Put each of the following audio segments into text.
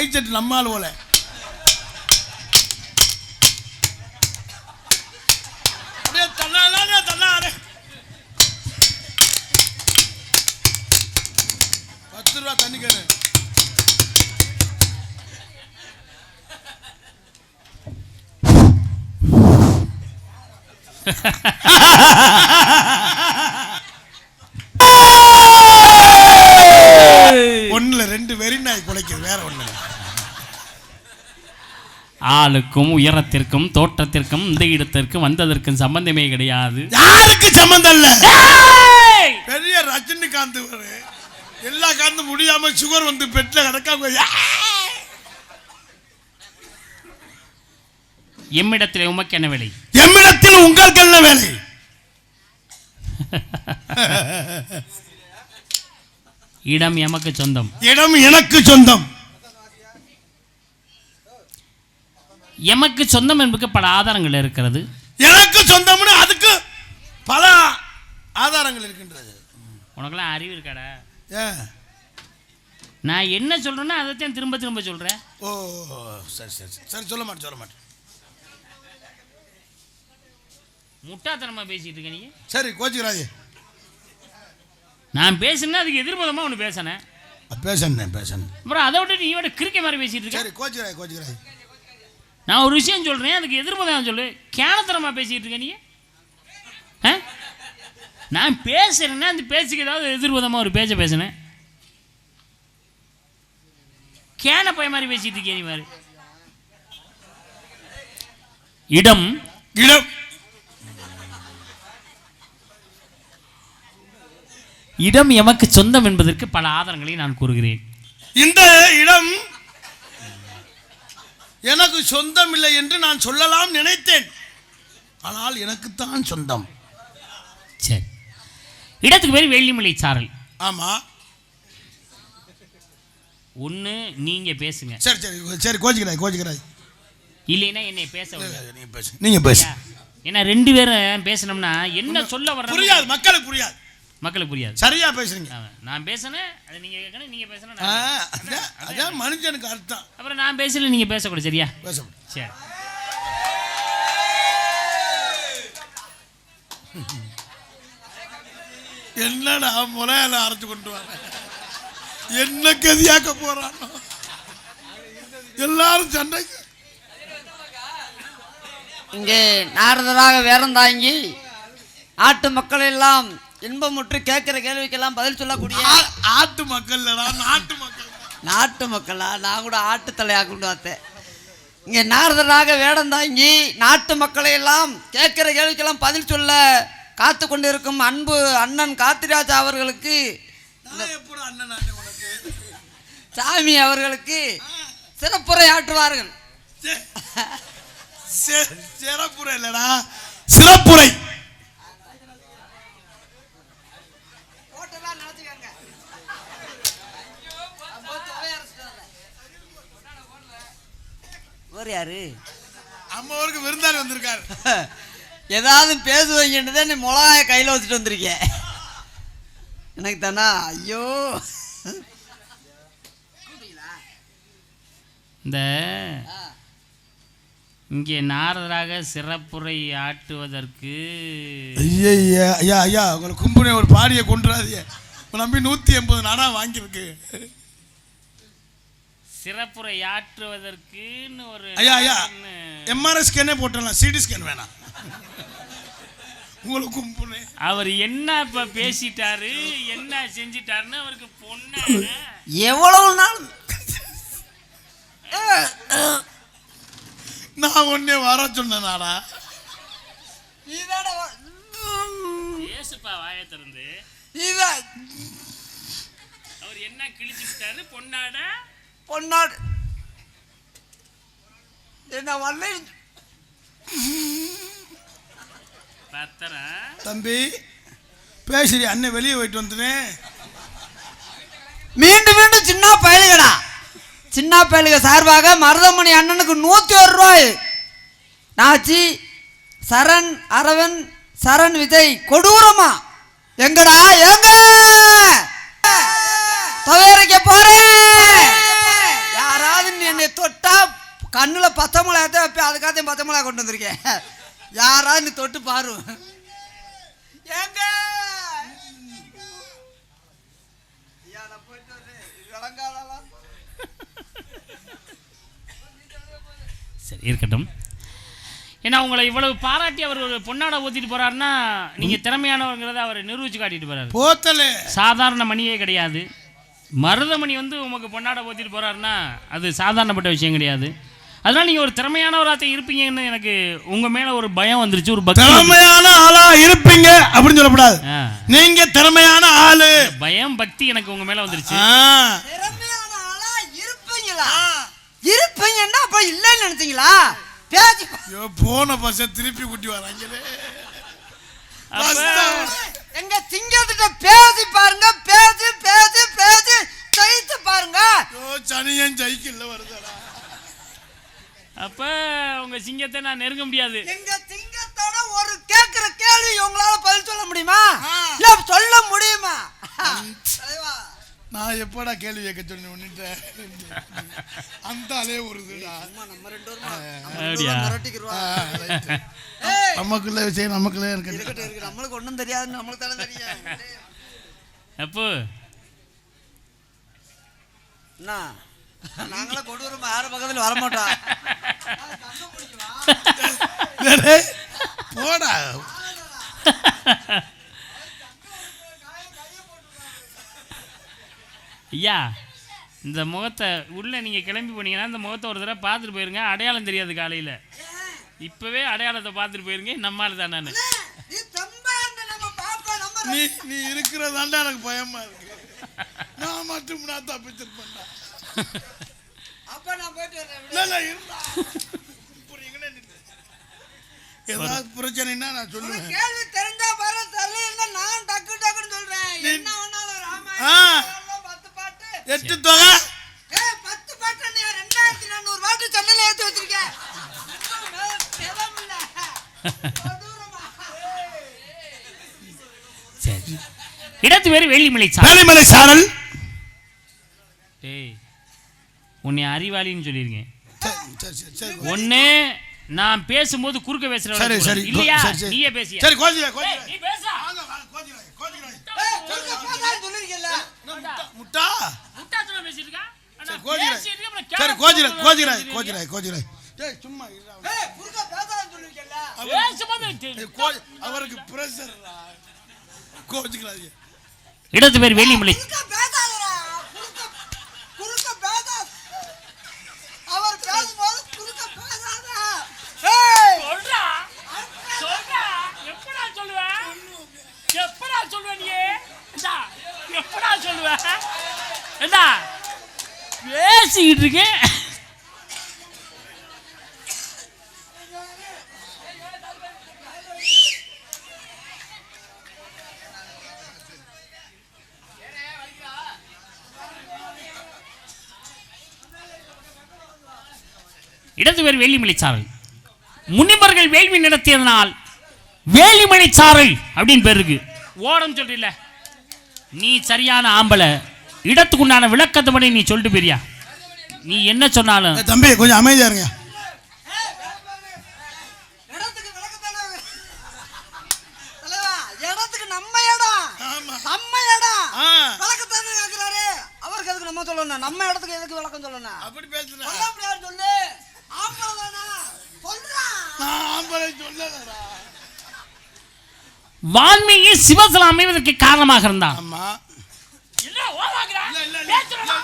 Mic set நம்மால் போல. அப்படியே தன்னாலே தன்னாலே 10 ரூபா தண்ணி கேளு. ஒண்ணுல 2 வெறி நாய் குலைக்குது, வேற ஒண்ணு. ஆளுக்கும் உயரத்திற்கும் தோற்றத்திற்கும் இந்த இடத்திற்கும் வந்ததற்கும் சம்பந்தமே கிடையாது. யாருக்கு சம்பந்தம் இல்ல? பெரிய ரஜினிகாந்த் எல்லா காந்து முடியாம சுகர் வந்து பெட்ல கிடக்காம எம்மிடத்தில் உமக்கு என்ன வேலை? எம்மிடத்தில் உங்களுக்கு என்ன வேலை? இடம் எமக்கு சொந்தம். இடம் எனக்கு சொந்தம். எமக்கு சொந்தம் என்பதற்கு பல ஆதாரங்கள் இருக்கிறது. எனக்கு சொந்தம்னு அதுக்கு பல ஆதாரங்கள் இருக்கின்றது. உனக்கெல்லாம் அறிவு இருக்காடா? நான் என்ன சொல்றேன்னா அதைத்தான் திரும்ப திரும்ப சொல்றேன். ஓ சரி சரி சரி, சொல்ல மாட்டேன். முட்டாத்தனமா பேசிட்டு இருக்க நீ. சரி கோச்சிக்கிறாயே. நான் பேசுனா அதுக்கு எதிர்பதமா ஒன்று பேசணும். அப்புறம் அதை விட்டு நீ விட கிறுக்க மாதிரி பேசிட்டு இருக்க. சரி கோச்சிக்கிறாய். நான் ஒரு விஷயம் சொல்றேன், அதுக்கு எதிர்பதம் சொல்லு. கேனத்தனமா பேசிட்டு இருக்க நீ. நான் பேசுறேன்னா அந்த பேச்சுக்கு ஏதாவது எதிர்பதமா ஒரு பேசினேன். கேன பைய மாதிரி பேசிட்டு இருக்கே நீ மாதிரி. இடம் இடம் எமக்கு சொந்தம் என்பதற்கு பல ஆதாரங்களை நான் கூறுகிறேன். இந்த இடம் எனக்கு சொந்தம் இல்லை என்று நான் சொல்லலாம் நினைத்தேன். ஆனால் எனக்குத்தான் சொந்தம். சரி, இடத்துக்கு பேர் வெள்ளிமலை சாரல். ஆமா, ஒன்று நீங்க பேசுங்க. சரி சரி சரி, கோச்சிக்கிறாய். இல்லைன்னா என்னை பேச நீங்க பேச. ஏன்னா 2 பேரும் பேசணும்னா என்ன சொல்ல வர புரியாது, மக்களுக்கு புரியாது. சரியா பேசுறீங்க. நான் பேசணும், அது நீங்க கேட்கணும், நீங்க பேசணும். அதான் மனுஷனுக்கு அர்த்தம். அப்புறம் நான் பேசல, நீங்க பேசக்கூடாது. சரியா? சரி. என்னடா முறையால அரைச்சு கொண்டு வர, என்ன கதியாக்க போறானோ எல்லாரும் சண்டைக்கு. இங்கே நாரதராக வேறம் தாங்கி ஆட்டு மக்கள் எல்லாம் இன்பமுற்று கேட்கிற கேள்விக்கெல்லாம் பதில் சொல்லக்கூடிய ஆட்டு மக்கள் நாட்டு மக்களா? நான் கூட ஆட்டு தலையாக கொண்டு வந்தேன். இங்கே நாரதராக வேடம் தாங்கி நாட்டு மக்களை எல்லாம் கேட்கிற கேள்விக்கெல்லாம் பதில் சொல்ல காத்து கொண்டிருக்கும் அன்பு அண்ணன் காத்திராஜா அவர்களுக்கு, சாமி அவர்களுக்கு சிறப்புரை ஆற்றுவார்கள். சிறப்புரை இல்லடா, சிறப்புரை. யாரு அம்மாவுக்கு விருந்தாளி வந்திருக்காரு. ஏதாவது பேசுவீங்கன்னு நீ மிளகாய கையில் வச்சுட்டு வந்திருக்கேன். எனக்கு தானா? ஐயோ, இந்த இங்கே நாரதராக சிறப்புரை ஆட்டுவதற்கு ஐயா உங்களை கும்புனே ஒரு பாடியை கொண்டுறாதீங்க. நம்பி 180 நாடா வாங்கியிருக்கு. சிறப்புரை ஆற்றுவதற்குன்னு ஒரு ஐயா எம்ஆர்ஐ ஸ்கேனே போட்டலாம், சிடி ஸ்கேன் வேணாம். உங்களுக்கு கும்புனே அவர் என்ன இப்ப பேசிட்டாரு, என்ன செஞ்சிட்டாருன்னு அவருக்கு பொண்ணு எவ்வளவு நாள் நான் ஒன்னே வர சொன்னாடா. ஏசுப்பா வாயை திறந்து அவர் என்ன கிழிச்சுட்டாரு. பொன்னாடு என்ன வரல தம்பி பேசுறி. அண்ணன் வெளியே போயிட்டு வந்துட்டேன். மீண்டும் சின்ன பயலுக சார்பாக மருதமணி அண்ணனுக்கு 101 ரூபாய். நாச்சி சரண் அரவன் சரண் விஜய் கொடூரமா எங்கடா எங்க துவையரைக்க போறேன். யாராவது கண்ணில் 10 மிளகாய் வைப்பேன், அதுக்காகத்தையும் 10 மிளகாய் கொண்டு வந்திருக்கேன். யாராவது நீ தொட்டு பாரு. ஏங்க சரி இருக்கட்டும். ஏன்னா உங்களை இவ்வளவு பாராட்டி அவர் ஒரு பொன்னாடை ஊத்திட்டு போறாருன்னா நீங்க திறமையானவங்கிறத அவர் நிரூபிச்சு காட்டிட்டு போறாரு. போத்தலே சாதாரண மணியே கிடையாது. மருதமணி வந்து உமக்கு பொன்னாடை ஊத்திட்டு போறாருன்னா அது சாதாரணப்பட்ட விஷயம் கிடையாது. அதனால நீங்க ஒரு திறமையானவராக இருப்பீங்கன்னு எனக்கு உங்க மேல ஒரு பயம் வந்துருச்சு, ஒரு பக்தி. திறமையான ஆளா இருப்பீங்க அப்படின்னு சொல்லக்கூடாது. நீங்க திறமையான ஆளு. பயம் பக்தி எனக்கு உங்க மேல வந்துருச்சு. திறமையான ஆளா இருப்பீங்களா? இருப்பீங்கன்னா அப்ப இல்லைன்னு நினைச்சீங்களா? பேசி போன பச திருப்பி குட்டி வராங்களே. எங்க சிங்கத்திட்ட பேசி பாருங்க, பேசி பேசி பேசி ஜெயித்து பாருங்க. சனியன் ஜெயிக்கல வருதடா. அப்ப உங்க சிங்கத்தை நான் நெருங்க முடியாது. எங்க சிங்கத்தோட ஒரு கேக்குற கேள்வி உங்களால பதில் சொல்ல முடியுமா? இல்ல சொல்ல முடியுமா? நான் எப்படா கேள்வி கேட்க சொன்னேன் அந்த அலே வருதுடா. நம்ம ரெண்டு பேரும் மிரட்டிக்கிறோம். நமக்குள்ள விஷயம் நமக்குள்ளே இருக்கு. நம்மளுக்கு ஒண்ணும் தெரியாது, நம்மளுக்கு தானே தெரியும். அப்போ என்ன நாங்களே கொண்டு வரோம், யாரும் பக்கத்தில் வரமாட்டோம். போடா ஐயா, இந்த முகத்தை உள்ள நீங்க கிளம்பி போனீங்கன்னா இந்த முகத்தை ஒரு தடவை பார்த்துட்டு போயிருங்க. அடையாளம் தெரியாது காலையில. இப்பவே அடையாளத்தை பார்த்துட்டு போயிருங்க. நம்மால் தான் நான் நீ இருக்கிறதாண்டா எனக்கு பயமா இருக்கு. நான் மட்டும் நான் தப்பிச்சிருப்பேன். அப்ப நான் போயிட்டு வரேன். ஏதாவது பிரச்சனைன்னா நான் சொல்லுவேன். கேள்வி தெரிஞ்சா பாரு, தெரியலன்னா நான் டக்கு டக்குன்னு சொல்றேன். என்ன வேணாலும் ராமாயணம் 10 பாட்டு 8 தொகை 10 பாட்டு நீ 2400 பாட்டு சென்னையில ஏத்தி வச்சிருக்கேன். சரி, இடத்து பேரு வேலிமலை சாரல். வேலிமலை சாரல். டேய், உன்னை அறிவாளின்னு சொல்லியிருக்கேன். சரி ஒண்ணு நான் பேசும்போது குறுக்க பேசுறேன். சரி சரி இல்லையா? சரி நீயே பேசியா? சரி கோஜிரா நீ பேசா. முட்டா முட்டா சொல்ல பேசிட்டு இருக்கா? சரி கோஜிரா. டேய் சும்மா இருடா. குறுக்க பேசாதன்னு சொல்லிருக்கேன்ல. பேசும்போது அவருக்கு பிரஷர்டா. கோஜிராதீங்க. இடத்து பேர் வேலிமலை. குறுக்க பேசாதடா. குறுக்க பேசாத. அவர் பேசும்போது குறுக்க பேசாத. ஏய் சொல்றா. எப்படா சொல்லுவ நீ? இந்தா எப்படா சொல்லுவ? இந்தா பேசிக்கிட்டு இருக்கேன். இடது பேர் வேலிமலை சாரல். முனிவர்கள் வேள்வி நடத்தியதனால் வேலிமலை சாரல் அப்படின்னு பேர் இருக்கு. ஓடம் சொல்றீல்ல, நீ சரியான ஆம்பளை. இடத்துக்குண்டான விளக்கத்தை பண்ணி நீ சொல்லிட்டு போறியா? நீ என்ன சொன்னாலும் தம்பி கொஞ்சம் அமைதியா இருங்க. இடத்துக்கு விளக்கத்தானே தலைவா, இடத்துக்கு நம்ம இடம். நம்ம இடம் விளக்கத்தானே கேக்குறாரு. அவருக்கு எதுக்கு நம்ம சொல்லணும்? நம்ம இடத்துக்கு எதுக்கு விளக்கம் சொல்லணும்? அப்படி பேசுறா. சொல்ல முடியாது சொல்லு. ஆம்பளை சொல்றா. நான் ஆம்பளை சொல்லலடா. வான்மீகி சிவசலம் அமைவதற்கு காரணமாக இருந்தான். ஆமா. இல்ல ஓமாங்கடா. இல்ல பேசுறடா.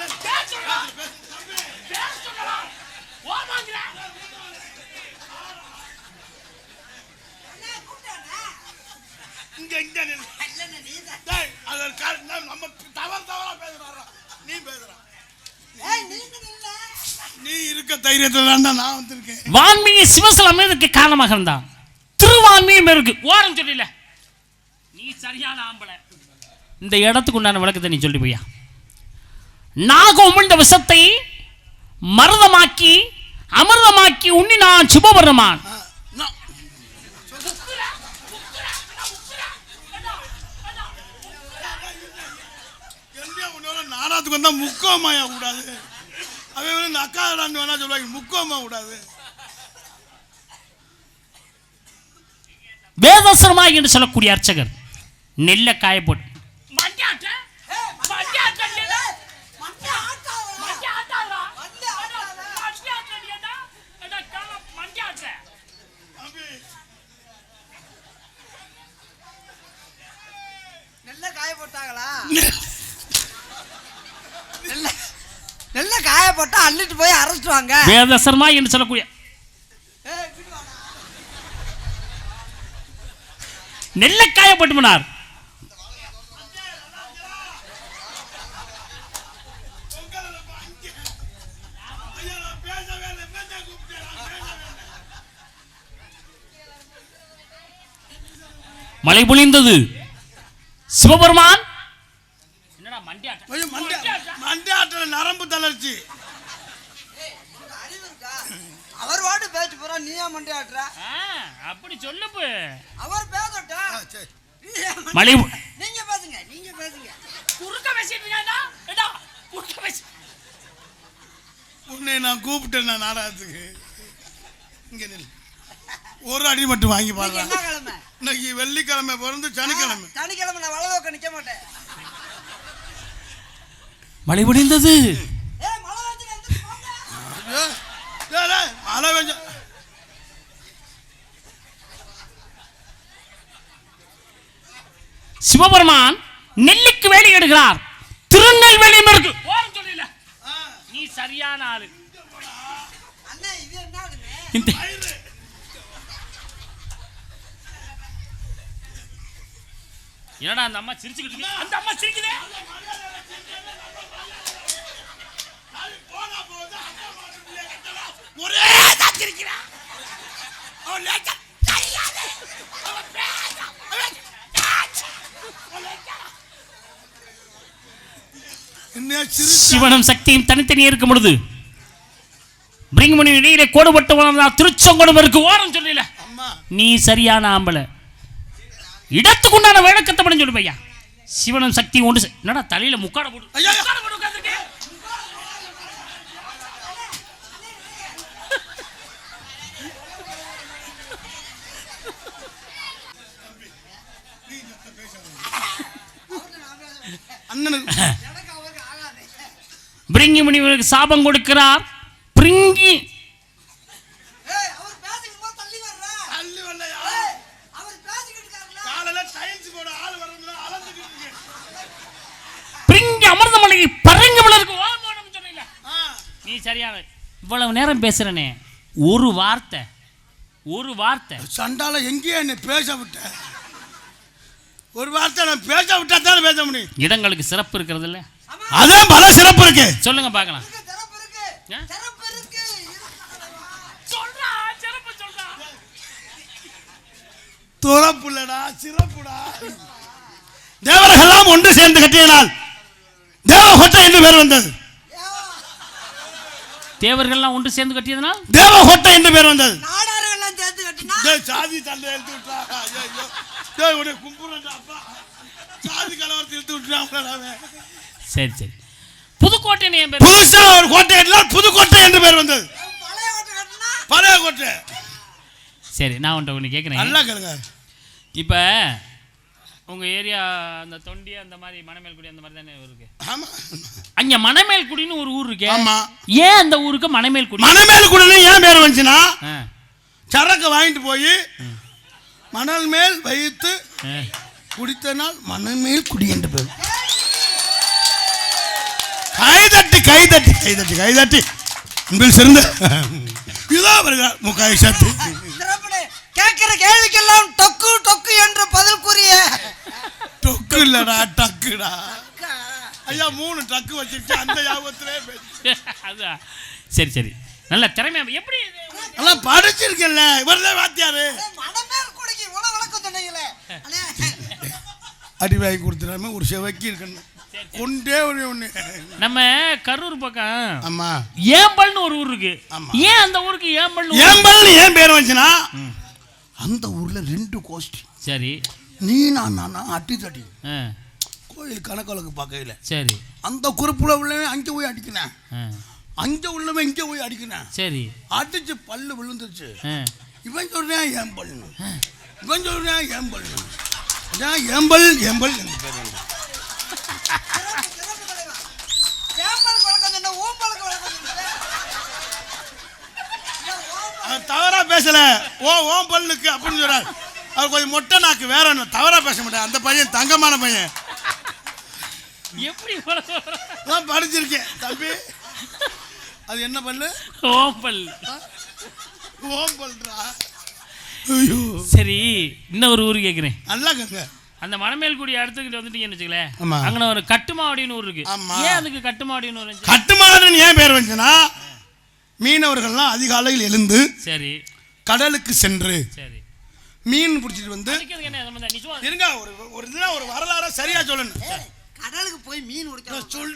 ஓமாங்கடா. இங்க நில்லு. டேய் அத நம்ம தவறா பேசுறோம். நீ பேசுறா. ஏய் நீங்க நில்ல. நீ இருக்க தைரியத்துல தான் நான் வந்திருக்கேன். வான்மீகி சிவசலம் அமைவதற்கு காரணமாக இருந்தான். திருவான்மீகி இருக்கு. ஓரம் சொல்லில. நீ சரியான ஆம்பளை. இந்த இடத்துக்கு உண்டான விளக்கத்தை நீ சொல்லி போய்யா. நாகம் உமிழ்ந்த விஷத்தை மருதமாக்கி அமிர்தமாக்கி உண்ணினான் சிவபெருமான். நாடகத்துக்கு வந்தா முக்கமாயா கூடாது. அவன் வந்து நக்காடான்னு வேணா சொல்லுவாங்க, முக்கோமா விடாது. வேதாசனமா என்று சொல்லக்கூடிய அர்ச்சகர் நெல்ல காய போட்டு நெல்ல காய போட்டாங்களா? நெல்ல காய போட்டா அள்ளிட்டு போய் அரைச்சிடுவாங்க. வேதாசனமா என்று சொல்லக்கூடிய நெல்ல காய போட்டு போனார். மழை பொழிந்தது. சிவபெருமான் என்னடா மண்டியாட்டில் நரம்பு தளர்ச்சி. அவர் வாடு பேச்சு போறா, நீயா மண்டியாட்டுற? அப்படி சொல்லுப்பு. அவர் பேசட்டா. மழை நீங்க பேசுங்க, நீங்க பேசுங்க. குறுக்க பேசிட்டு இருக்காடா. ஏடா குறுக்க பேசி. உன்னை நான் கூப்பிட்டேன் நான் நாடகத்துக்கு. இங்க நில். ஒரு அடி மட்டும் வாங்கி பாருங்க. என்ன கிழமை? இன்னைக்கு வெள்ளிக்கிழமை பிறந்து சனிக்கிழமை. சனிக்கிழமை நான் வலதோக்க நிக்க மாட்டேன். மழை பொழிந்தது. மழை பெஞ்ச சிவபெருமான் நெல்லுக்கு வேலி எடுக்கிறார். திருநெல்வேலி இருக்கு. ஓரம் சொல்லல. நீ சரியான ஆளு. அண்ணா இது என்னதுமே? இந்த என்னடா அந்த அம்மா சிரிச்சுக்கிட்டு இருக்கு? அந்த அம்மா சிரிக்குதே. ஒரே தான் சிரிக்கிறா. அவன் லேட்டா தெரியாது. அவன் பேச. சிவனும் சக்தியும் தனித்தனியே இருக்கும் பொழுது பிரிங்கமணி இடையிலே கோடுபட்டு வளர்ந்தால் திருச்செங்கோடும் இருக்கு. ஓரம் சொல்லல. நீ சரியான ஆம்பளை. இடத்துக்குண்டான விளக்கத்தை பண்ண சொல்லு பையா. சிவனும் சக்தியும் ஒன்று. என்னடா தலையில முக்காட போடு. பிரிங்கி முனிவருக்கு சாபம் கொடுக்கிறார். பிரிங்கி பிரிங்கி அமிர்தமலையை பரங்கி வளருக்கு. நீ சரியான இவ்வளவு நேரம் பேசுறனே, ஒரு வார்த்தை சண்டால எங்கேயே என்ன பேச விட்ட? ஒரு வார்த்தை நான் பேச விட்டா தானே பேச முடியும். இடங்களுக்கு சிறப்பு இருக்கிறது இல்ல? அதான் பல சிறப்பு இருக்கு. சொல்லுங்க பார்க்கலாம். துறப்புலடா சிறப்புடா. தேவர்களெல்லாம் ஒன்று சேர்ந்து கட்டியனால் தேவகோட்டை என்று பேர் வந்தது. தேவர்கள்லாம் ஒன்று சேர்ந்து கட்டியதனால் தேவகோட்டை என்று பேர் வந்தது. நாடார்கள்லாம் சேர்ந்து கட்டினா சாதி தந்தை எடுத்து விட்டாங்க. ஐயோ உடைய கும்புறடா அப்பா. சாதி கலவரத்தை எடுத்து விட்டுறாங்க. சரி சரி. புதுக்கோட்டை என் பேர். புதுசா ஒரு கோட்டை கட்டினால் புதுக்கோட்டை என்று பேர் வந்தது. பழைய கோட்டை கட்டினா பழைய கோட்டை. சரி நான் ஒன்று கேட்குறேன். நல்லா கேளுங்க. இப்போ உங்கள் ஏரியா அந்த தொண்டி அந்த மாதிரி மணமேல்குடி அந்த மாதிரி தானே இருக்கு? ஆமா. அங்கே மணமேல்குடின்னு ஒரு ஊர் இருக்கு. ஆமா. ஏன் அந்த ஊருக்கு மணமேல்குடி? மணமேல்குடின்னு ஏன் பேர் வந்துச்சுன்னா சரக்கு வாங்கிட்டு போய் மணல் மேல் வைத்து குடித்த நாள் மணமேல் குடி என்று பேர். கைதட்டி கைதட்டி கைதட்டி கைதட்டி அன்பில் சிறந்த இதோ வருகிறார் முக்காய் சத்து. கேட்கிற கேள்விக்கெல்லாம் டொக்கு டொக்கு என்று பதில் கூறிய. டொக்கு இல்லடா டக்குடா. ஐயா 3 டக்கு வச்சுட்டு அந்த யாபத்திலே பேசு. அதான் சரி சரி. நல்ல திறமையா எப்படி நல்லா படிச்சிருக்கல. இவர்தான் வாத்தியாரு. மணமேல்குடிக்கு இவ்வளவு விளக்கம் சொன்னீங்களே. அடி வாங்கி கொடுத்துறாம ஒரு செவக்கி இருக்கணும். கொண்டே ஒண்ணு. நம்ம கரூர் பக்கம் ஆமா ஏம்பல்னு ஒரு ஊர் இருக்கு. ஏன் அந்த ஊருக்கு ஏம்பல் ஏன் பேர் வந்துச்சுன்னா அந்த ஊர்ல 2 கோஷ்டி. சரி. நீ நான் அட்டி தட்டி கோயில் கணக்கொலக்கு பார்க்கையில சரி அந்த குறிப்புல உள்ள அங்கே போய் அடிக்கினேன். அங்க உள்ளவன் இங்க போய் அடிக்கிறான். சரி. அடிச்சு பல்லு விழுந்துருச்சு. இவன் சொல்றான் ஏன் பல்லு, இவன் சொல்றான் ஏன் பல்லு, ஏம்பல் ஏம்பல் என்று பேர் வேண்டும். தவறா பேசல. ஓம் பல்லுக்கு அப்படின்னு சொல்றாரு. அவர் கொஞ்சம் மொட்டை நாக்கு, வேற ஒன்று தவறா பேச மாட்டேன். அந்த பையன் தங்கமான பையன். எப்படி நான் படிச்சிருக்கேன் தம்பி. அது என்ன பல்லு? ஓம் பல். ஓம் பல்றா. சரி, இன்னும் ஒரு ஊர் கேட்குறேன். நல்லா கேட்க. அந்த மணமேல்குடி அடுத்துக்கிட்டு வந்துட்டீங்கன்னு வச்சுக்கலேன், அங்கே ஒரு கட்டுமாவடின்னு ஊர் இருக்கு. ஏன் அதுக்கு கட்டுமாவடின்னு ஊர்? கட்டுமாவடின்னு ஏன் பேர் வந்துச்சுன்னா, மீனவர்கள்லாம் அதிகாலையில் எழுந்து சரி கடலுக்கு சென்று சரி மீன் பிடிச்சிட்டு வந்து இருங்க. ஒரு இதுனா ஒரு வரலாறு சரியா சொல்லணும். கடலுக்கு போய் மீன் சொல்றேன்.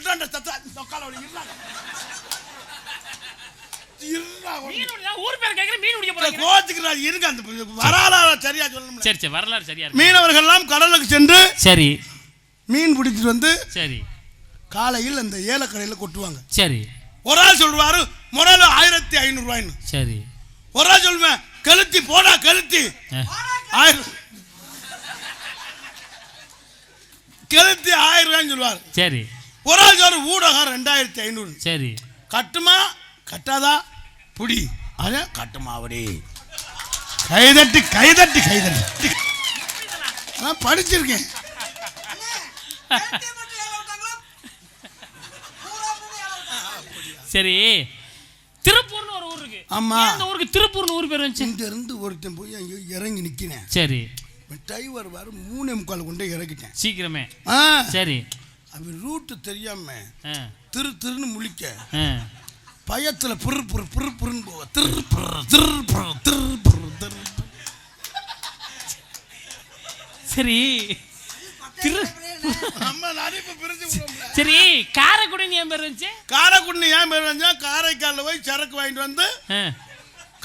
மீனவர்கள்லாம் கடலுக்கு சென்று சரி மீன் பிடிச்சிட்டு வந்து சரி காலையில் அந்த ஏலக்கடையில் கொட்டுவாங்க. சரி, ஒரு ஆள் சொல்லுவாரு முதல்ல 1500 ரூபாய்ன்னு. சரி, ஒரு ஆள் சொல்லுவேன் கழுத்தி போடா கழுத்தி கழுத்தி 1000 ரூபாய்ன்னு சொல்லுவார். சரி, ஒரு ஆள் சொல்ற ஊடகம் 2500. சரி, கட்டுமா கட்டாதா புடி, அத கட்டுமாவடி. கைதட்டி கைதட்டி கைதட்டி நான் படிச்சிருக்கேன். சரி, திருப்பூர்னு ஒரு ஊர் இருக்கு. ஆமா, அந்த ஊருக்கு திருப்பூர்னு ஊர் பேர் வந்துச்சு. இங்க இருந்து ஒருத்தன் போய் அங்க இறங்கி நிக்கிறேன். சரி, டிரைவர் வர 3:45 கொண்டு இறக்கிட்டேன் சீக்கிரமே. சரி, அவன் ரூட்டு தெரியாம திருன்னு முழிக்க பயத்துல புருன்னு போவ சரி. சரி, காரைக்குடி ஏன் பேர் இருந்துச்சு? காரைக்குடி ஏன் பேர் இருந்துச்சா, காரைக்காலில் போய் சரக்கு வாங்கிட்டு வந்து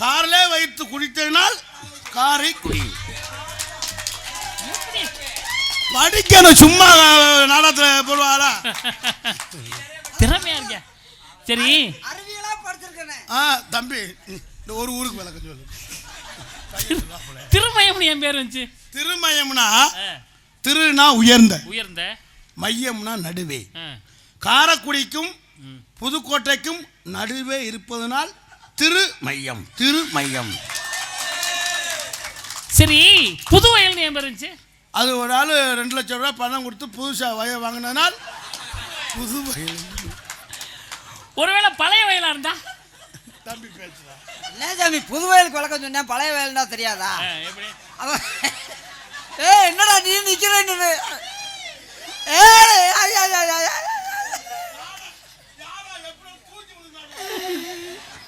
கார்ல வைத்து குடித்ததினால் காரைக்குடி. படிக்கணும், சும்மா நாடகத்துல போடுவாரா? திறமையா இருக்க. சரி, தம்பி இந்த ஒரு ஊருக்கு விளக்கம் சொல்லு. திருமயம்னு என் பேர் இருந்துச்சு. திருமயம்னா திருனா உயர்ந்த, உயர்ந்த, மையம்னா நடுவே. காரைக்குடிக்கும் புதுக்கோட்டைக்கும் நடுவே இருப்பதனால் திருமையம். திருமையம். சரி, புதுவயல்னு என் பேர் இருந்துச்சு. அது ஒரு ஆள் 2 லட்சம் ரூபாய் பணம் கொடுத்து புதுசா வயல் வாங்கினதுனால் புது வயல். ஒருவேளை பழைய வயலா இருந்தா? தம்பி பேசுறா. என்ன சாமி புது வயலுக்கு வழக்கம் சொன்னேன், பழைய வயல்னா தெரியாதா? எப்படி? என்னடா நீ நிக்கிறேன்னு.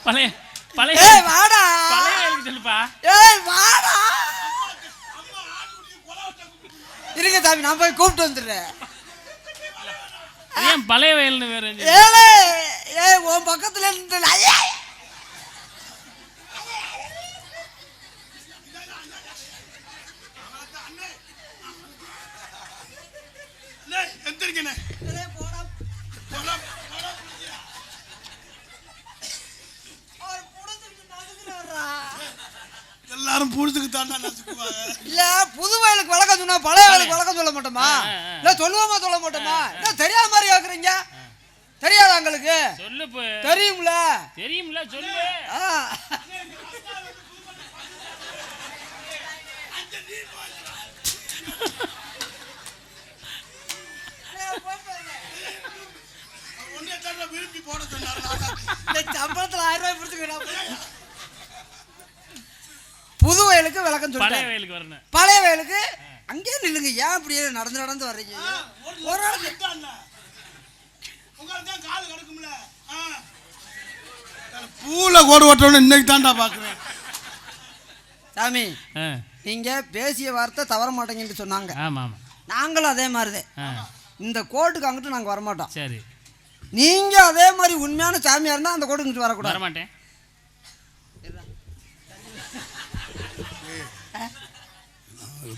பழைய பழைய வாடா, பழைய வயலுக்கு சொல்லுப்பா. வாடா இருங்க சாமி, நான் போய் கூப்பிட்டு வந்துடுறேன். ஏன் பழைய வயல்னு வேற? உன் பக்கத்துல இருந்து எல்லாரும் புடிச்சுக்கு தாண்டா இல்ல. புது வயலுக்கு வழக்கம் சொன்னா பழைய வயலுக்கு வழக்கம் சொல்ல மாட்டோமா? இல்ல சொல்லுவோமா சொல்ல மாட்டோமா? என்ன தெரியாத மாதிரி கேக்குறீங்க? தெரியாதா உங்களுக்கு? சொல்லு. தெரியும்ல தெரியும்ல, சொல்லு. விரும்பி போட சொன்னார். சம்பளத்துல 1000 ரூபாய் பிடிச்சுக்கிறேன். புது வயலுக்கு விளக்கம் சொல்ல, பழைய வயலுக்கு வரணும். பழைய வயலுக்கு அங்கேயே நில்லுங்க. ஏன் அப்படியே நடந்து நடந்து வர்றீங்க? ஒரு பூல கோடு ஓட்டணும் இன்னைக்கு தாண்டா பாக்குறேன். சாமி, நீங்க பேசிய வார்த்தை தவற மாட்டேங்கன்னு சொன்னாங்க. நாங்களும் அதே மாதிரிதான். இந்த கோட்டுக்கு அங்கிட்டு நாங்க வரமாட்டோம். சரி, நீங்க அதே மாதிரி உண்மையான சாமியா இருந்தா அந்த கோட்டுக்கு வரக்கூடாது. வரமாட்டேன்.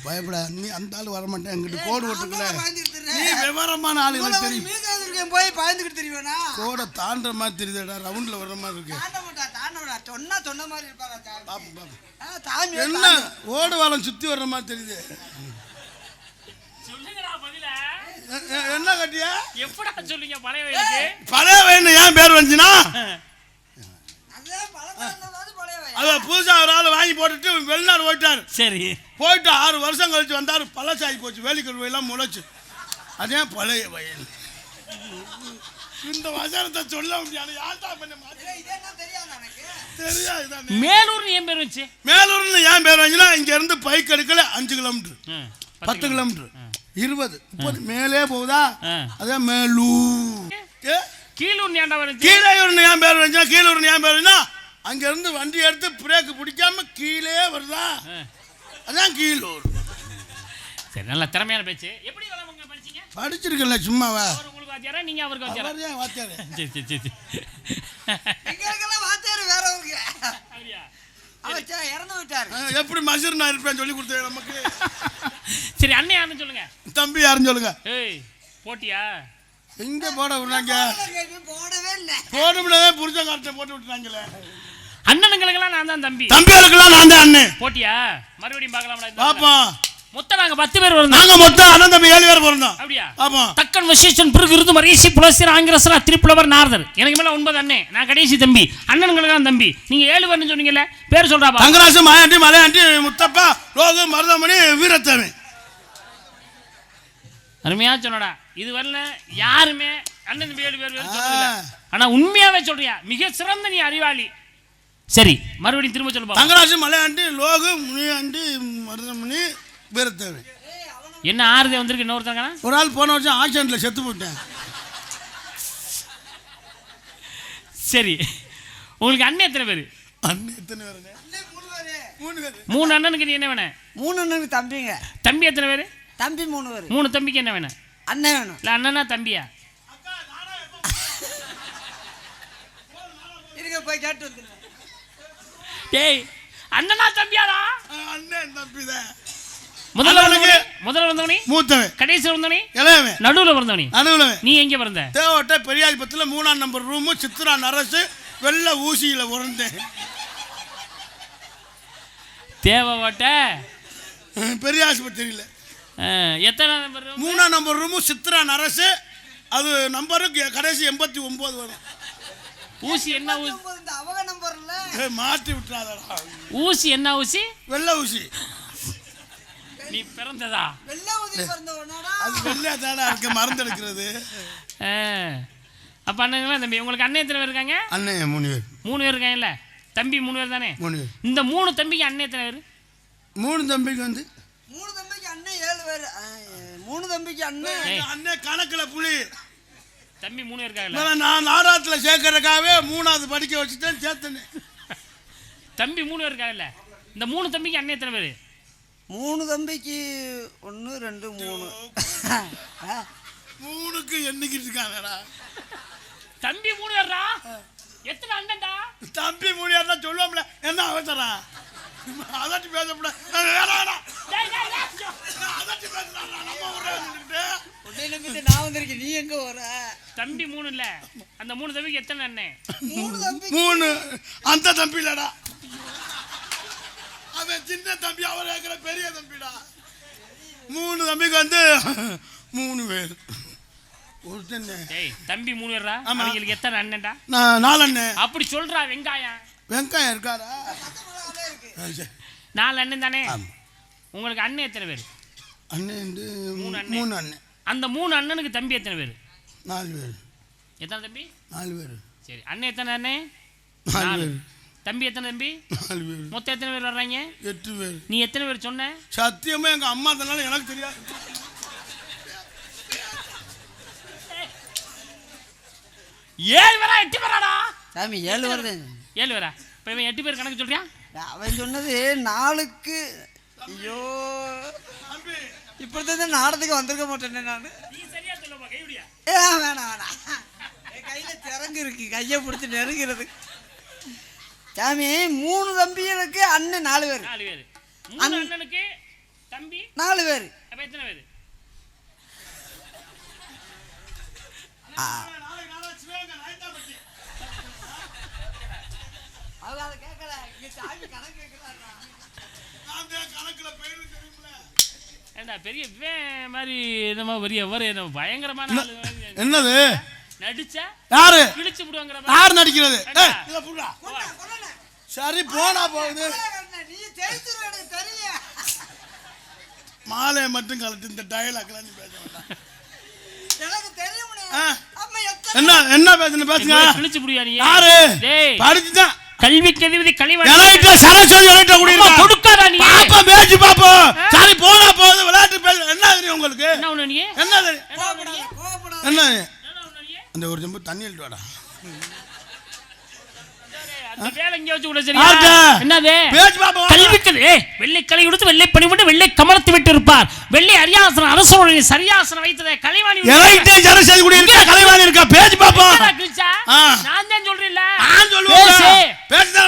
பயப்பட நீ அந்த ஆள் வரமாட்டேன். எங்கிட்ட கோடு ஓட்டுக்கல நீ விவரமான ஆளு எனக்கு தெரியும். மீன் போய் பாய்ந்துக்கிட்டு தெரியுவேனா? கோட தாண்டுற மாதிரி தெரியுதுடா, ரவுண்ட்ல வர்ற மாதிரி இருக்கு. சொன்ன மாதிரி இருப்பாரா பாப்பு பாப்பு. சாமி? என்ன ஓடுவாளம் சுத்தி வர்ற மாதிரி தெரியுது. சொல்லுங்கடா பதில. என்ன கட்டியா? எப்படா சொல்லுங்க பழைய வயலுக்கு? பழைய வயல்னு ஏன் பேர் வந்துச்சுன்னா, அத புதுசா ஒரு ஆள் வாங்கி போட்டுட்டு வெளிநாடு போயிட்டாரு. சரி. போயிட்டு 6 வருஷம் கழிச்சு வந்தாரு, பழசாகி போச்சு, வேலிக்கல் எல்லாம் முளைச்சு. அதே பழைய வயல். இந்த வசனத்தை சொல்ல முடியாது. மேலூர் ஏன் பேர் வச்சு? மேலூர்னு ஏன் பேர் வந்துச்சுன்னா, இங்க இருந்து பைக் எடுக்கல 5 கிலோமீட்டர், 10 கிலோமீட்டர், 20, 30 மேலே போகுதா, அதே மேலூர். கீழூர் ஏன்டா வருது? கீழூர்னு ஏன் பேர் வந்துச்சுன்னா, கீழூர்னு ஏன் பேர் வந்துச்சுன்னா, அங்க இருந்து வண்டி எடுத்து பிரேக் பிடிக்காம கீழே வருதா, அதான் கீழூர். சரி, நல்ல திறமையான பேச்சு. எப்படி படிச்சீங்க? படிச்சிருக்கல சும்மாவா? அவர் உங்களுக்கு வாத்தியாரா, நீங்க அவருக்கு வாத்தியாரா? அவரே வாத்தியாரு. சரி சரி சரி. எங்களுக்கெல்லாம் வாத்தியாரு வேறவங்க. அப்படியா? அவச்சா இறந்து விட்டாரு. எப்படி மசூர் நான் இருப்பேன் சொல்லி கொடுத்தேன் நமக்கு. சரி, அண்ணன் யாருன்னு சொல்லுங்க. தம்பி யாருன்னு சொல்லுங்க. ஏய், போட்டியா? எங்க போட விடுறாங்க? போடவே இல்லை. போடும்லவே புரிஞ்ச காட்டை போட்டு விட்டுறாங்களே. அண்ணனுங்களுக்கெல்லாம் நான் தான் தம்பி. தம்பிகளுக்கெல்லாம் நான் தான் அண்ணன். போட்டியா? மறுபடியும் பார்க்கலாம்டா. பாப்போம். மொத்தம் நாங்க 10 பேர் வரோம். நாங்க மொத்தம் அண்ணன் தம்பி 7 பேர் பிறந்தோம். அப்படியா? பாப்போம். தக்கன் வசிஷ்டன் பிறகு இருந்து மரியாசி புலஸ்தர் ஆங்கிரசரா திரிப்புலவர் நாரதர். எனக்கு மேல 9 அண்ணன், நான் கடைசி தம்பி. அண்ணனுங்களுக்கெல்லாம் தம்பி. நீங்க 7 பேர்னு சொன்னீங்கல்ல, பேர் சொல்றாப்பா. தங்கராசு, மாயாண்டி, மலையாண்டி, முத்தப்பா, ரோகு, மருதமணி, வீரத்தேவன். அருமையா சொன்னடா. இது வரல யாருமே அண்ணன் தம்பி 7 பேர் சொல்லல. ஆனா உண்மையாவே சொல்றியா? மிக சிறந்த நீ அறிவாளி. சரி, மறுபடியும் திரும்ப சொல்லுப்பா. தங்கராசு, மலையாண்டி, லோகு, முனியாண்டி, மருதமணி, வீரத்தேவன். என்ன 6 வந்திருக்கு? இன்னொருத்தங்க ஒரு ஆள் போன வருஷம் ஆக்சிடென்ட்ல செத்து போட்டேன். சரி, உங்களுக்கு அண்ணன் எத்தனை பேர்? அண்ணன் எத்தனை பேருங்க? 3 பேர். 3 அண்ணனுக்கு நீ என்ன வேணும்? 3 அண்ணனுக்கு தம்பிங்க. தம்பி எத்தனை பேர்? தம்பி 3 பேர். 3 தம்பிக்கு என்ன வேணும்? அண்ணன் வேணும். இல்ல அண்ணனா தம்பியா? இருக்க போய் கேட்டு வந்துடுறேன். டேய், அண்ணனா தம்பியாடா? அண்ணன் தம்பி தான். முதல்ல வந்தவனி மூத்தவன், கடைசியில் வந்தவனி இளையவன், நடுவுல பிறந்தவனி. நடுவுலவன். நீ எங்க பிறந்த? தேவட்ட பெரியாதிபத்துல 3ஆம் நம்பர் ரூமு, சித்ரா நரசு, வெள்ள ஊசியில உறந்தேன். தேவவட்ட பெரிய ஆஸ்பத்திரியில. எத்தனை நம்பர்? 3ஆம் நம்பர் ரூமு, சித்ரா நரசு. அது நம்பருக்கு கடைசி 89 வரும். ஊசி என்ன ஊசி? இந்த அவங்க நம்பர்ல மாற்றி விட்டுறாதடா. ஊசி என்ன ஊசி? வெள்ள ஊசி. நீ பிறந்ததா? வெள்ள ஊசி பிறந்தவனடா. அது வெள்ளை தாடா இருக்கு, மருந்து எடுக்கிறது. அப்ப அண்ணன் தம்பி. உங்களுக்கு அண்ணன் எத்தனை பேர் இருக்காங்க? அண்ணன் 3 பேர். 3 பேர் இருக்காங்கல்ல, தம்பி 3 பேர் தானே? 3 பேர். இந்த 3 தம்பிக்கு அண்ணன் எத்தனை பேர்? 3 தம்பிக்கு வந்து 3 தம்பிக்கு அண்ணன் 7 பேர். 3 தம்பிக்கு அண்ணன். அண்ணன் கணக்குல புலி. தம்பி 3 பேர் இருக்காங்கல்ல. நான் நாடாத்துல சேர்க்கறதுக்காகவே 3ஆவது படிக்க வச்சுட்டேன், சேர்த்தேன். தம்பி 3 பேர் இருக்காங்கல்ல, இந்த 3 தம்பிக்கு அண்ணன் எத்தனை பேர்? 3 தம்பிக்கு 1 2 3. 3க்கு எண்ணிக்கிட்டு இருக்காங்கடா. தம்பி 3 பேர்டா. எத்தனை அண்ணன்டா? தம்பி 3 பேர்னா சொல்லுவோம்ல, என்ன அவசரா? அதட்டி பேசப்பட அதட்டி பேசுறான். நம்ம உடனே நான் வந்திருக்கேன், நீ எங்க வர? தம்பி 3 இல்ல, அந்த 3 தம்பிக்கு எத்தனை அண்ணன்? 3 தம்பி. 3 அந்த தம்பி இல்லடா, அவன் சின்ன தம்பி, அவர் இருக்கிற பெரிய தம்பிடா. 3 தம்பிக்கு வந்து 3 பேர். தம்பி 3 பேர்டா. அவங்களுக்கு எத்தனை அண்ணன்டா? 4 அண்ணன். அப்படி சொல்றா. வெங்காயம் இருக்காரா? 4 அண்ணன் தானே? உங்களுக்கு அண்ணன் எத்தனை பேர்? அண்ணன் 3 அண்ணன். அந்த 3 அண்ணனுக்கு தம்பி எத்தனை பேர்? 4 பேர். எத்தனை தம்பி? 4 பேர். சரி, அண்ணன் எத்தனை அண்ணன்? 4 பேர். தம்பி எத்தனை தம்பி? 4 பேர். மொத்தம் எத்தனை பேர் வர்றாங்க? 8 பேர். நீ எத்தனை பேர் சொன்ன? சத்தியமா எங்க அம்மா அதனால எனக்கு தெரியாது. 7 பேரா 8 பேராடா? சாமி 7 வருது. 7 பேரா? இப்போ இவன் 8 பேர் கணக்கு சொல்றியா? அவன் சொன்னது 4க்கு. ஐயோ, இப்படிதான் நாடத்துக்கு வந்திருக்க மாட்டேனே நான். நீ சரியா சொல்லுப்பா, கைவிடியா? வேணாம். என் கையில திறங்கு இருக்கு, கையை பிடிச்சி நெருங்கிறது. சாமி 3 தம்பிகளுக்கு அண்ணன் 4 பேர். 4 பேர். 3 அண்ணனுக்கு தம்பி 4 பேர். அப்ப எத்தனை பேர்? பெரிய மாதிரி என்னமோ பெரிய பயங்கரமான என்னது நடிச்சா யாரு கிழிச்சு விடுவாங்கற யார் நடிக்கிறது சரி போனா போகுது மாலையை மட்டும் கலட்டு இந்த டயலாக்லாம் நீ பேச வேண்டாம் என்ன என்ன பேசுன பேசுங்க கிழிச்சு விடுயா நீ யாரு படிச்சுதான் கல்விக்கு அதிபதி கலைவாணி எலைட்ட சரஸ்வதி எலைட்ட குடிடா கொடுக்காதா நீ பாப்பா பேசி பாப்போம் சரி போனா போகுது விளையாட்டு பேச என்ன தெரியும் உங்களுக்கு என்ன ஒண்ணு நீ என்ன என்ன அந்த ஒரு ஜம்பு தண்ணி எடுத்து வாடா அந்த வேலை இங்க வச்சு விட சரியா என்னது பேசி பாப்போம் கல்விக்கு வெள்ளை கலை கொடுத்து வெள்ளை பணிவிட்டு வெள்ளை கமலத்து விட்டு இருப்பார் வெள்ளை அரியாசனம் அரசோடைய சரியாசனம் வைத்ததே கலைவாணி எலைட்ட சரஸ்வதி குடி இருக்கா கலைவாணி இருக்கா பேசி பாப்போம் நான் தான் சொல்றேன்ல நான் சொல்லுவேன்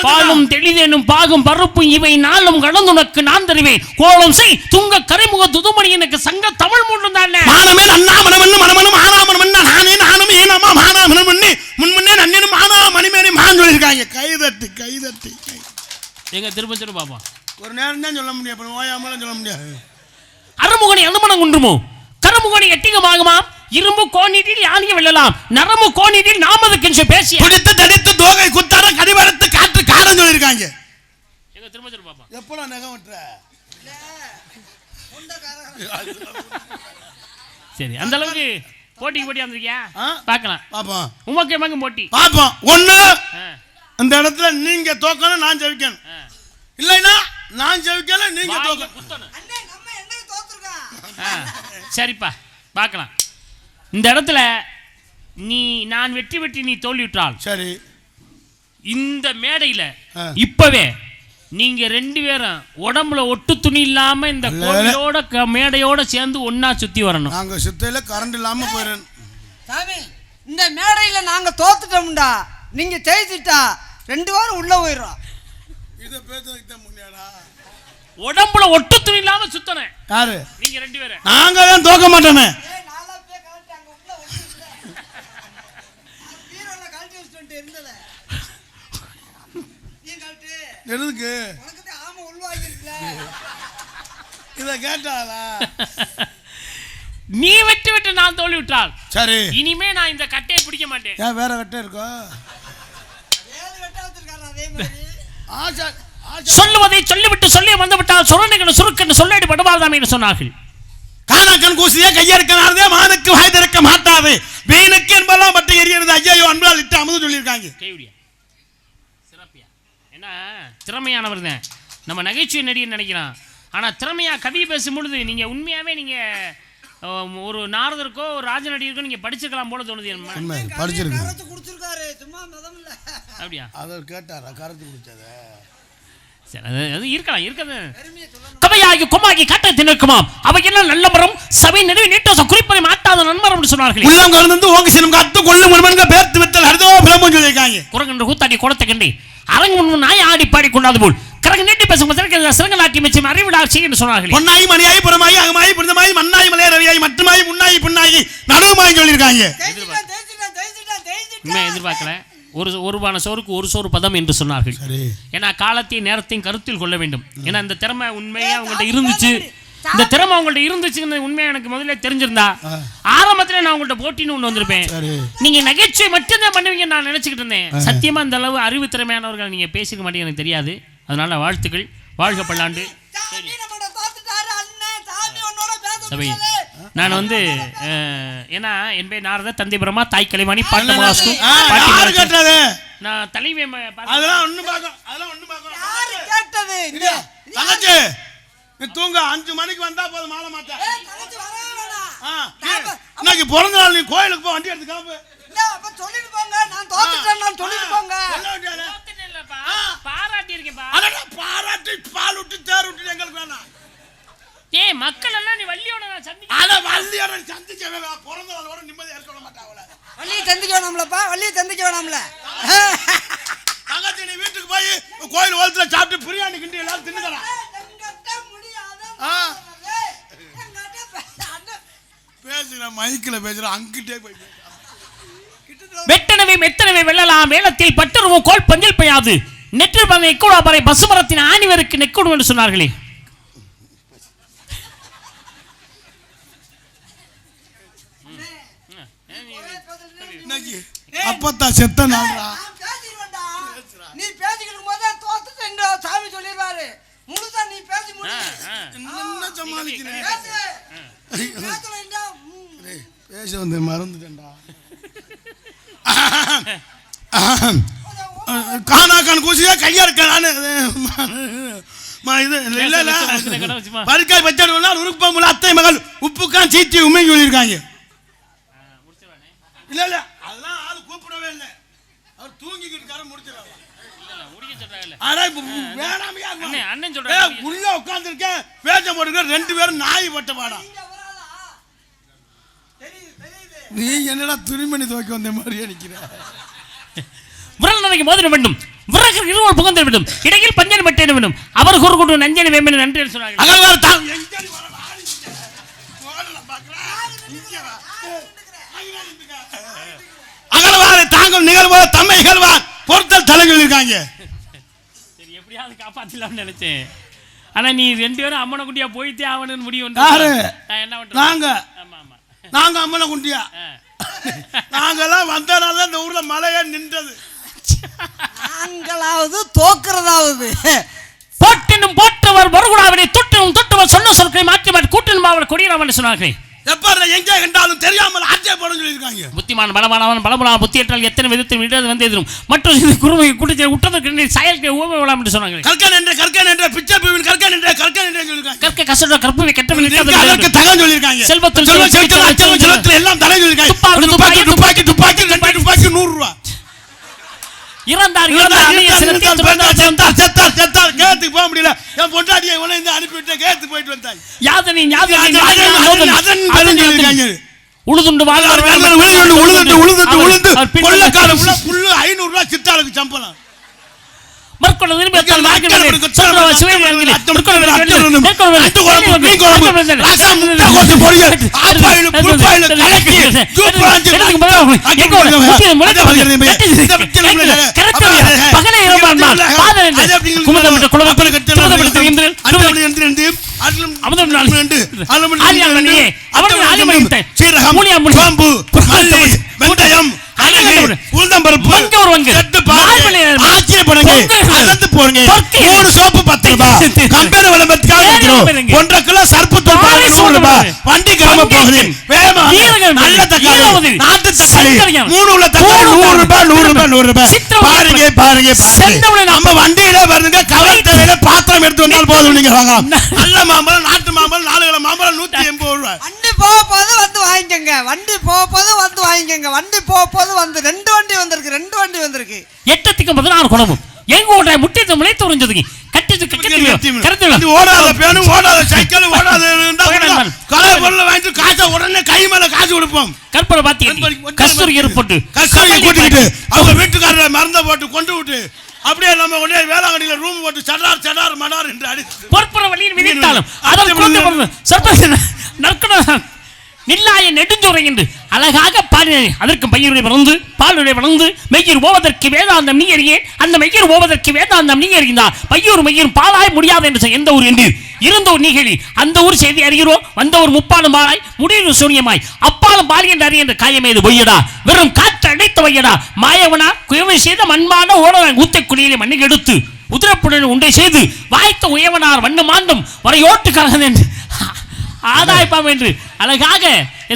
பாலும் தெளிதேனும் பாகும் பருப்பு இவை நாளும் கடந்து உனக்கு நான் தருவேன் கோலம் செய் துங்க கரைமுக துதுமணி எனக்கு சங்க தமிழ் மூன்று தானே மானமே நன்னா மனமன்னு மனமனும் ஆனாமனமன்னா நானே நானும் ஏனமா மானா மனமன்னு முன்முன்னே நன்னனும் ஆனா மணிமேனி மான் சொல்லிருக்காங்க கைதட்டி கைதட்டி எங்க திரும்ப பாப்பா ஒரு நேரம் தான் சொல்ல முடியும் அப்புறம் ஓயாமலாம் சொல்ல முடியாது அறமுகனி அனுமனம் குன்றுமோ கரமுகனி எட்டிகமாகுமா இரும்பு கோணிட்டில் யானையை வெல்லலாம் நரம்பு கோணிட்டில் நாமதுக்கு பேசிய குடித்து தடித்து தோகை குத்தார கடிவரத்து காற்று காரம் சொல்லிருக்காங்க எங்க திரும்ப பாப்பா எப்போ நகம் விட்டுற சரி அந்த அளவுக்கு போட்டி வந்திருக்கியா பார்க்கலாம் பாப்போம் உமக்கு எமக்கு போட்டி பாப்போம் ஒண்ணு அந்த இடத்துல நீங்க தோக்கணும் நான் ஜெயிக்கணும் இல்லைன்னா நான் ஜெயிக்கல நீங்க தோக்கணும் சரிப்பா பார்க்கலாம் இந்த இடத்துல நான் வெற்றி நீ தோல்விட்டால் சரி இந்த மேடையில இப்பவே நீங்க ரெண்டு பேரும் உடம்புல ஒட்டு துணி இல்லாம இந்த கோவிலோட மேடையோட சேர்ந்து ஒன்னா சுத்தி வரணும் நாங்க சுத்தையில கரண்ட் இல்லாம போயிடும் சாமி இந்த மேடையில நாங்க தோத்துட்டோம்டா நீங்க ஜெயிச்சிட்டா 2 வாரம் உள்ள போயிடுறோம் இத பேசுறதுக்கு தான் முன்னாடா உடம்புல ஒட்டு துணி இல்லாம சுத்தணும் யாரு நீங்க ரெண்டு பேரும் நாங்க தான் தோக்க மாட்டோமே எதுக்கு இத கேட்டாளா நீ வெட்டு நான் தோல்வி விட்டால் சரி இனிமே நான் இந்த கட்டையை பிடிக்க மாட்டேன் ஏன் வேற கட்டை இருக்கோ சொல்லுவதை சொல்லிவிட்டு சொல்லி வந்துவிட்டால் சுரண்டுகள் சுருக்கன்னு சொல்லி படுவாதாம் என்று சொன்னார்கள் காணாக்கன் கூசியே கையெடுக்கனாரதே மானுக்கு வாய் திறக்க மாட்டாது வீணுக்கு என்பெல்லாம் பட்டு எரியறது ஐயோ அன்பால் இட்டு அமுது சொல்லியிருக்காங்க கையுடியா சிறப்பியா ஏன்னா திறமையானவர் தான் நம்ம நகைச்சுவை நடிகர் நினைக்கிறான் ஆனால் திறமையா கவி பேசும் பொழுது நீங்கள் உண்மையாகவே நீங்கள் ஒரு நாரதருக்கோ ஒரு ராஜநடிகருக்கோ நீங்கள் படிச்சிருக்கலாம் போல தோணுது படிச்சிருக்கேன் அப்படியா அதை கேட்டாரா கருத்து குடிச்சத அது இருக்கலாம் இருக்கிறது கவையாகி கொம்மாகி காட்டை தின்னுக்குமாம் அவை எல்லாம் நல்ல மரம் சபை நடுவே நீட்டோச குறிப்பதை மாட்டாத நன்மரம் சொன்னார்கள் உள்ளம் கலந்து ஓங்கி சினம் காத்து கொள்ளும் மண்மன்க பேர்த்து வித்தல் ஹரிதோ பிரம்மம் சொல்லியிருக்காங்க குரங்கன்று கூத்தாடி குளத்தை கண்டி அரங்கு முன் நாய் ஆடி பாடி கொண்டாது போல் கரங்க நீட்டி பேசும் சிறங்கலாட்டி வச்சு அறிவிடாட்சி என்று சொன்னார்கள் பொன்னாய் மணியாய் புறமாய் அகமாய் புரிதமாய் மண்ணாய் மலைய ரவியாய் மட்டுமாய் முன்னாய் பின்னாய் நடுவுமாய் சொல்லியிருக்காங்க எதிர்பார்க்கல ஒருவான சோறுக்கு ஒரு சோறு பதம் என்று சொன்னார்கள் ஏன்னா காலத்தையும் நேரத்தையும் கருத்தில் கொள்ள வேண்டும் ஏன்னா இந்த திறமை உண்மையா அவங்கள்ட்ட இருந்துச்சு இந்த திறமை அவங்கள்ட்ட இருந்துச்சுன்னு உண்மையா எனக்கு முதல்ல தெரிஞ்சிருந்தா ஆரம்பத்துல நான் உங்கள்ட்ட போட்டின்னு ஒன்று வந்திருப்பேன் நீங்க நகைச்சுவை மட்டும்தான் பண்ணுவீங்க நான் நினைச்சுக்கிட்டு இருந்தேன் சத்தியமா இந்த அளவு அறிவு திறமையானவர்கள் நீங்க பேசிக்க மாட்டீங்க எனக்கு தெரியாது அதனால வாழ்த்துக்கள் வாழ்க பல்லாண்டு சபை நான் ஏன்னா என் பேர் நாரத தந்தை பிரமா தாய் கலைவாணி பாட்டு மகாஸ்து நான் தலைவி அதெல்லாம் ஒண்ணு பாக்க அதெல்லாம் ஒண்ணு பாக்க யாரு கேட்டது தங்கச்சி நீ தூங்க 5 மணிக்கு வந்தா போதும் மாலை மாட்ட தங்கச்சி வரவேணா இன்னைக்கு பிறந்த நாள் நீ கோயிலுக்கு போ வண்டி எடுத்து கிளம்பு இல்ல அப்ப சொல்லிட்டு போங்க நான் தோத்துட்டேன் நான் சொல்லிட்டு போங்க தோத்துட்டேன்லப்பா பாராட்டி இருக்கேன்ப்பா அட பாராட்டி பால் விட்டு தேர் விட்டு எங்களுக்கு வேணாம் ஏய் மக்கள் எல்லாம் நீ வள்ளியோட சந்திக்க அட வள்ளியோட சந்திக்கவே பிறந்த நாளோட நிம்மதியா இருக்க மாட்டாங்களே வள்ளியை சந்திக்க வேணாம்லப்பா வள்ளியை சந்திக்க வேணாம்ல தங்கச்சி நீ வீட்டுக்கு போய் கோயில் ஓலத்துல சாப்பிட்டு பிரியாணி கிண்டி எல்லாரும் தின்னுக்கலாம் பேசுற மைக்கில் பேசுற அங்கிட்டே போய் எத்தனவே மெத்தனவே வெல்லலாம் வேளத்தில் பட்டருவோ கோல் பஞ்சில் பெய்யாது நெற்றில் பறவை எக்கூடா பறை பசுமரத்தின் ஆணிவருக்கு நெக்கூடும் என்று சொன்னார்களே. அப்பத்தான் செத்த நாள்டா. நீ பேசிக்கிட்டு போதே தோத்துட்டு இந்த சாமி சொல்லிடுவாரு. முழுசா நீ பேசி என்ன சமாளிக்கிறேன்? பேச வந்து மறந்துட்டேன்டா. காணாக்கான கூசியா கையா இருக்கானு இது இல்ல இல்ல பருக்காய் பச்சாடு உருப்பமுள்ள அத்தை மகள் உப்புக்கான் சீச்சி உண்மைன்னு சொல்லியிருக்காங்க. இல்ல இல்ல அதெல்லாம் ஆளு கூப்பிடவே இல்லை. அவர் தூங்கிக்கிட்டு இருக்காரு முடிச்சிடறாங்க. உள்ள உட்கார்ந்துருக்கேன் வேஷம் போட்டுக்க 2 பேரும் நாய் பட்ட பாடா. நீ என்னடா துணிமணி துவைக்க வந்த மாதிரி நிக்கிற. விரல் நனைக்கு மோதிர வேண்டும் விறகு இருவர் புகழ்ந்து வேண்டும் இடையில் பஞ்சனை பட்டேன வேண்டும் அவர் கூறு கொண்டு நஞ்சனை வேம்பென நன்றி என்று சொன்னார்கள். அகழ்வாரை தாங்கும் நிகழ்வோ தம்மை இகழ்வார் பொறுத்தல் தலைகள் இருக்காங்க. சரி எப்படியாவது காப்பாற்றலாம்னு நினைச்சேன். ஆனா நீ 2 பேரும் அம்மனை குண்டியா போயிட்டே ஆகணும்னு முடிவு வந்து என்ன பண்ற? நாங்க அம்மனை குண்டியா நாங்கெல்லாம் வந்தனால இந்த ஊர்ல மழையே நின்றது. நாங்களாவது தோக்குறதாவது போட்டினும் போட்டவர் வருகுடாவினை தொட்டினும் தொட்டவர் சொன்ன சொற்களை மாற்றி மாற்றி கூட்டினும் அவர் கொடியவன் சொன்னார்கள். எப்ப எங்கே கண்டாலும் தெரியாமல் ஆட்சியை போட சொல்லியிருக்காங்க. புத்திமான் பலமானவன் பலமுறான் புத்தி ஏற்றால் எத்தனை விதத்தில் விடுறது வந்து எதிரும் மற்றும் குருவை கூட்டத்தை விட்டதற்கு செயல்களை ஊமை விடலாம் என்று சொன்னாங்க. கற்கன் என்ற பிச்சை பூவின் கற்கன் என்ற சொல்லியிருக்காங்க. கற்க கசட கற்பவை கெட்டவன் அதற்கு தகவல் சொல்லியிருக்காங்க. செல்வத்தில் எல்லாம் தலை சொல்லியிருக்காங்க. துப்பாக்கி 100 ரூபாய் இறந்தார் கேத்துக்கு போக முடியல. என் பொண்டாட்டியை அனுப்பிவிட்டு கேத்து போயிட்டு வந்தாங்க. யாதனை உழுதுண்டு புல்லு 500 ரூபாய் சித்தாளுக்கு சம்பளம். வெந்தயம் உளுந்தம்பருப்பு போடுங்க. 3 சோப்பு 10 ரூபாய். கம்பெனி விளம்பரத்துக்காக 1.5 கிலோ சர்ப்பு தூள் 100 ரூபாய். வண்டி கிளம்ப போகுது. வேகமா நல்ல தக்காளி நாட்டு தக்காளி 3 உள்ள தக்காளி 100 ரூபாய். பாருங்க நம்ம வண்டியில வருங்க. கவலையில பாத்திரம் எடுத்து வந்தால் போதும். நீங்க வாங்க. நல்ல மாம்பழம் நாட்டு மாம்பழம் 4 கிலோ மாம்பழம் 180 ரூபாய். வண்டி போகும்போது வந்து வாங்கிக்கங்க. வண்டி போகும்போது வந்து வாங்கிக்கங்க. வண்டி போகும்போது வந்து 2 வண்டி வந்திருக்கு. 8க்கு 16 குணமும் எங்க ஓட முட்டிட்டு முளைத்து உறிஞ்சதுக்கு கட்டிட்டு ஓடாத பேனு ஓடாத சைக்கிள் ஓடாத கலை பொருள் வாங்கிட்டு காசை உடனே கை மேல காசு கொடுப்போம். கற்பனை பாத்தி கஸ்தூரி ஏற்பட்டு கூட்டிக்கிட்டு அவங்க வீட்டுக்காரரை மறந்த போட்டு கொண்டு விட்டு அப்படியே நம்ம உடனே வேளாங்கண்ணியில ரூம் போட்டு சடார் மடார் என்று அடி பொற்புற வழியில் விதித்தாலும் அதற்கு நில்லாய நெடுஞ்சுரை என்று அழகாக பாடினார். அதற்கு பையருடைய வளர்ந்து பாலுடைய வளர்ந்து மெய்யர் ஓவதற்கு வேதாந்தம் நீ அறியே அந்த மெய்யர் ஓவதற்கு வேதாந்தம் நீ அறிந்தார் பையூர் மெய்யூர் பாலாய் முடியாது என்று எந்த ஊர் என்று இருந்தோர் நீகளி அந்த ஊர் செய்தி அறிகிறோம் வந்தவர் முப்பாலும் பாலாய் முடிவு சூன்யமாய் அப்பாலும் பாலி என்று அறிய என்ற காயமேது பொய்யடா வெறும் காற்று அடைத்த வையடா மாயவனா குயவை செய்த மண்மான ஓடவன் ஊத்தை குடியிலே மண்ணை எடுத்து உதிரப்புடன் உண்டை செய்து வாய்த்த உயவனார் வண்ணு மாண்டம் வரையோட்டுக்காக என்று ஆதாய்ப்பாம் என்று அழகாக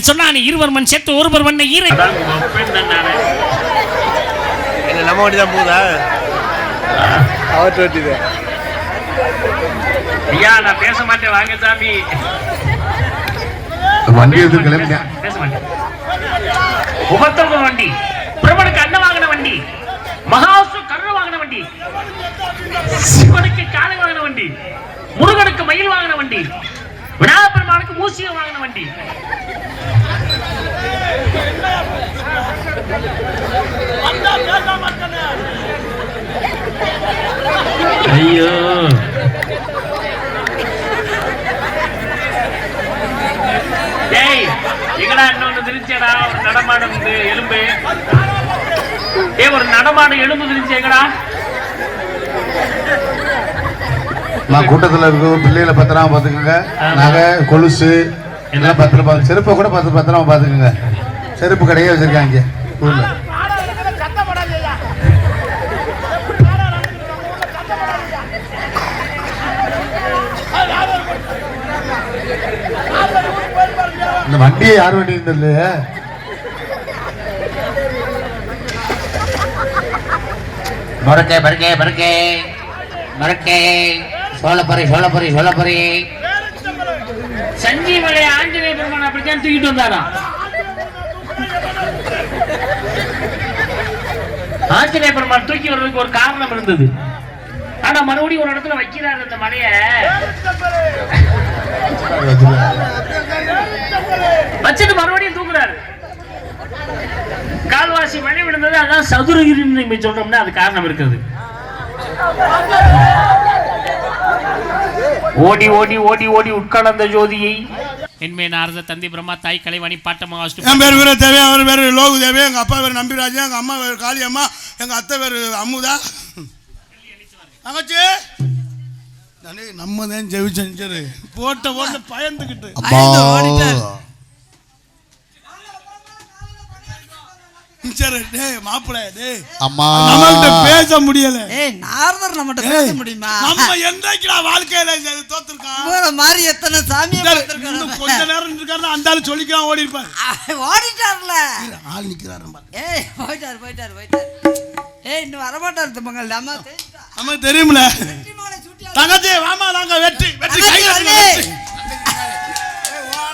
சொன்னான். 2 மண் சேர்த்து 1 மண்ணை ஈரை நம்ம வண்டி தான் போதா அவட்டு வண்டிது. ஐயா நான் பேச மாட்டேன் வாங்க சாமி. வண்டி எடுத்து கிளம்பியா பேச மாட்டேன். உபத்தவ வண்டி பிரபனுக்கு அண்ணன் வாங்கின வண்டி மகாசு கருண வாங்கின வண்டி சிவனுக்கு காளை வாங்கின வண்டி முருகனுக்கு மயில் வாங்கின வண்டி விநாயகபெருமானுக்கு மூசியை வாங்கின வண்டி. ஐயோ டேய் எங்கடா இன்னொன்று திருச்சடா ஒரு நடமாடம் எலும்பு ஒரு நடமாடு எழுந்து தெரிஞ்சேங்கடா. நான் கூட்டத்தில் இருக்க பிள்ளைகளை பத்திரமா பார்த்துக்கோங்க. நகை கொலுசு எல்லாம் பத்திரமா, செருப்பை கூட பத்திரமா பார்த்துக்கோங்க. செருப்பு கடையே வச்சிருக்காங்க ஊர்ல. இந்த வண்டியை யார் வண்டி இருந்தது? மறக்கே பறக்கே பறக்கே மறக்கே சோழப்பறை சஞ்சீவலை ஆஞ்சநேய பெருமான் அப்படித்தான் தூக்கிட்டு வந்தாராம். ஆஞ்சநேய பெருமான் தூக்கி வர்றதுக்கு ஒரு காரணம் இருந்தது. ஆனா மறுபடியும் ஒரு இடத்துல வைக்கிறாரு அந்த மலைய, வச்சுட்டு மறுபடியும் தூக்குறாரு. கால்வாசி மழை விழுந்தது. அதான் சதுரகிரின்னு சொல்றோம்னா அது காரணம் இருக்குது. ஓடி ஓடி ஓடி ஓடி உட்கார்ந்த ஜோதியை என்மே நாரத தந்தை பிரம்மா தாய் கலைவாணி பாட்டமாக என் பேர் வீர தேவை, அவர் பேர் லோகு தேவை, எங்க அப்பா பேர் நம்பிராஜா, எங்க அம்மா பேர் காளியம்மா, எங்க அத்தை பேர் அம்முதா. தங்கச்சி நம்ம தான் ஜெயிச்சரு போட்ட போட்டு பயந்துக்கிட்டு பேச முடியல. நாரதர் நம்மகிட்ட பேச முடியுமா? நம்ம என்றைக்கு வாழ்க்கையில தோத்துருக்கான் மாதிரி எத்தனை சாமியை கொஞ்ச நேரம் இருக்காரு அந்த ஆளு சொல்லிக்கலாம் ஓடி இருப்பாரு. ஓடிட்டார்ல ஆள் நிக்கிறாரு. போயிட்டாரு. இன்னும் வரமாட்டாரு தம்பங்கள். நமக்கு தெரியுமில. தங்கச்சி வாமா, நாங்க வெற்றி வெற்றி